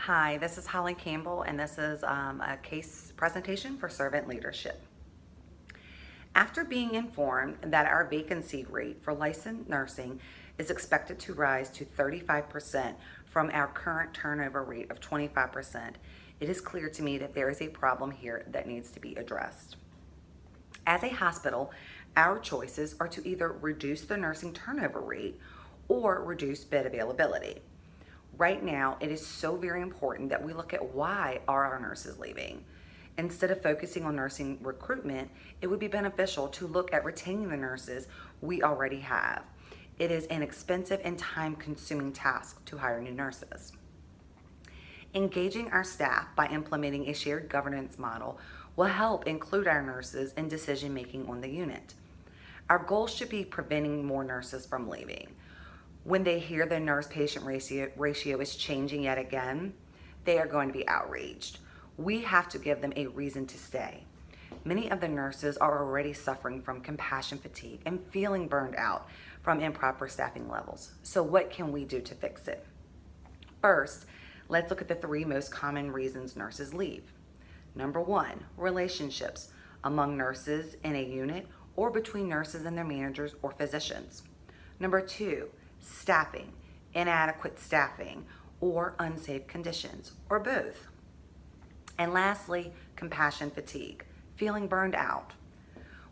Hi, this is Holly Campbell, and this is a case presentation for servant leadership. After being informed that our vacancy rate for licensed nursing is expected to rise to 35% from our current turnover rate of 25%, it is clear to me that there is a problem here that needs to be addressed. As a hospital, our choices are to either reduce the nursing turnover rate or reduce bed availability. Right now, it is so very important that we look at why are our nurses leaving. Instead of focusing on nursing recruitment, it would be beneficial to look at retaining the nurses we already have. It is an expensive and time-consuming task to hire new nurses. Engaging our staff by implementing a shared governance model will help include our nurses in decision-making on the unit. Our goal should be preventing more nurses from leaving. When they hear the nurse-patient ratio is changing yet again, they are going to be outraged. We have to give them a reason to stay. Many of the nurses are already suffering from compassion fatigue and feeling burned out from improper staffing levels. So what can we do to fix it? First, let's look at the 3 most common reasons nurses leave. Number 1, relationships among nurses in a unit or between nurses and their managers or physicians. Number 2, staffing, inadequate staffing, or unsafe conditions, or both. And lastly, compassion fatigue, feeling burned out.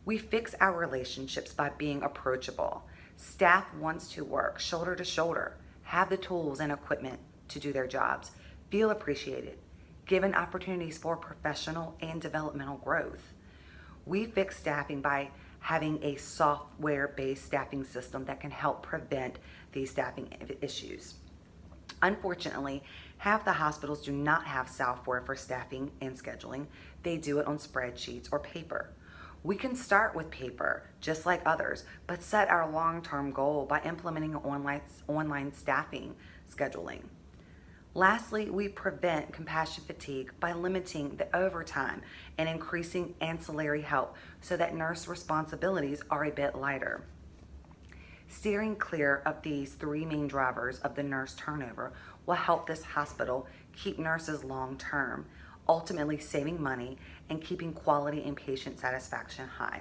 We fix our relationships by being approachable. Staff wants to work shoulder to shoulder, have the tools and equipment to do their jobs, feel appreciated, given opportunities for professional and developmental growth. We fix staffing by having a software-based staffing system that can help prevent these staffing issues. Unfortunately, half the hospitals do not have software for staffing and scheduling. They do it on spreadsheets or paper. We can start with paper, just like others, but set our long-term goal by implementing online staffing scheduling. Lastly, we prevent compassion fatigue by limiting the overtime and increasing ancillary help so that nurse responsibilities are a bit lighter. Steering clear of these 3 main drivers of the nurse turnover will help this hospital keep nurses long-term, ultimately saving money and keeping quality and patient satisfaction high.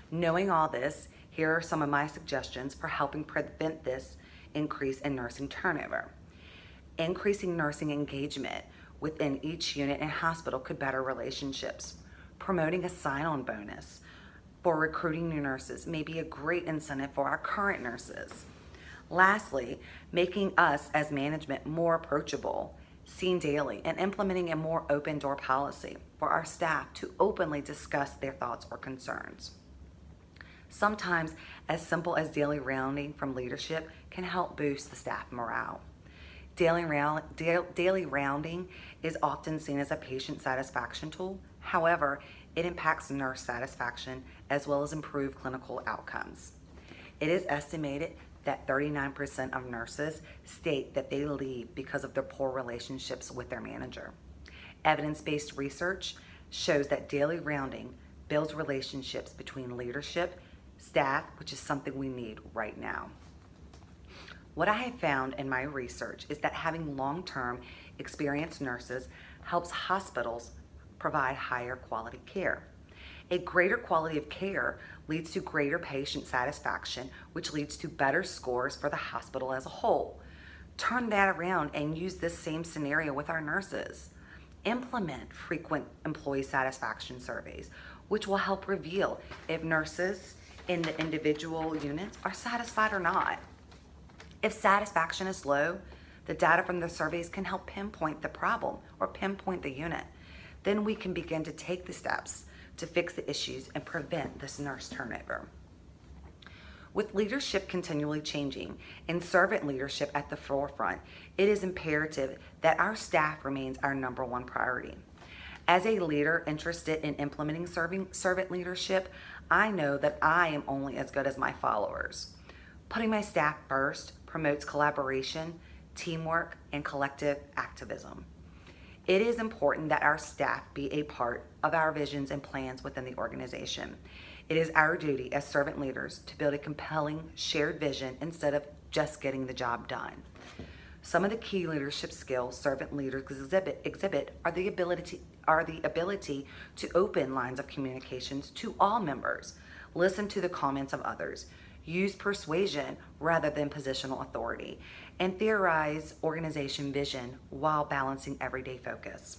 Knowing all this, here are some of my suggestions for helping prevent this increase in nursing turnover. Increasing nursing engagement within each unit and hospital could better relationships. Promoting a sign-on bonus for recruiting new nurses may be a great incentive for our current nurses. Lastly, making us as management more approachable, seen daily, and implementing a more open door policy for our staff to openly discuss their thoughts or concerns. Sometimes as simple as daily rounding from leadership can help boost the staff morale. Daily rounding is often seen as a patient satisfaction tool. However, it impacts nurse satisfaction as well as improved clinical outcomes. It is estimated that 39% of nurses state that they leave because of their poor relationships with their manager. Evidence-based research shows that daily rounding builds relationships between leadership, staff, which is something we need right now. What I have found in my research is that having long-term experienced nurses helps hospitals provide higher quality care. A greater quality of care leads to greater patient satisfaction, which leads to better scores for the hospital as a whole. Turn that around and use this same scenario with our nurses. Implement frequent employee satisfaction surveys, which will help reveal if nurses in the individual units are satisfied or not. If satisfaction is low, the data from the surveys can help pinpoint the problem or pinpoint the unit. Then we can begin to take the steps to fix the issues and prevent this nurse turnover. With leadership continually changing and servant leadership at the forefront, it is imperative that our staff remains our number 1 priority. As a leader interested in implementing servant leadership, I know that I am only as good as my followers. Putting my staff first promotes collaboration, teamwork, and collective activism. It is important that our staff be a part of our visions and plans within the organization. It is our duty as servant leaders to build a compelling shared vision instead of just getting the job done. Some of the key leadership skills servant leaders exhibit are the ability to open lines of communications to all members, listen to the comments of others, use persuasion rather than positional authority, and theorize organization vision while balancing everyday focus.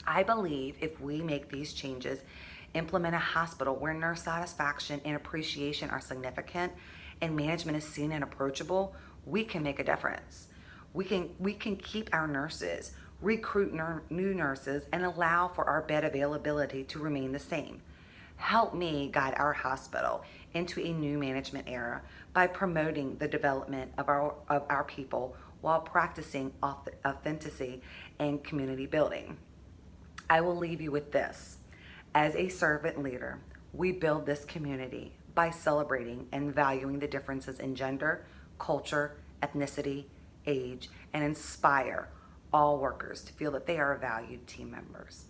I believe if we make these changes, implement a hospital where nurse satisfaction and appreciation are significant and management is seen and approachable, we can make a difference. We can keep our nurses, recruit new nurses, and allow for our bed availability to remain the same. Help me guide our hospital into a new management era by promoting the development of our people while practicing authenticity and community building. I will leave you with this. As a servant leader, we build this community by celebrating and valuing the differences in gender, culture, ethnicity, age, and inspire all workers to feel that they are valued team members.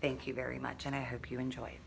Thank you very much, and I hope you enjoy it.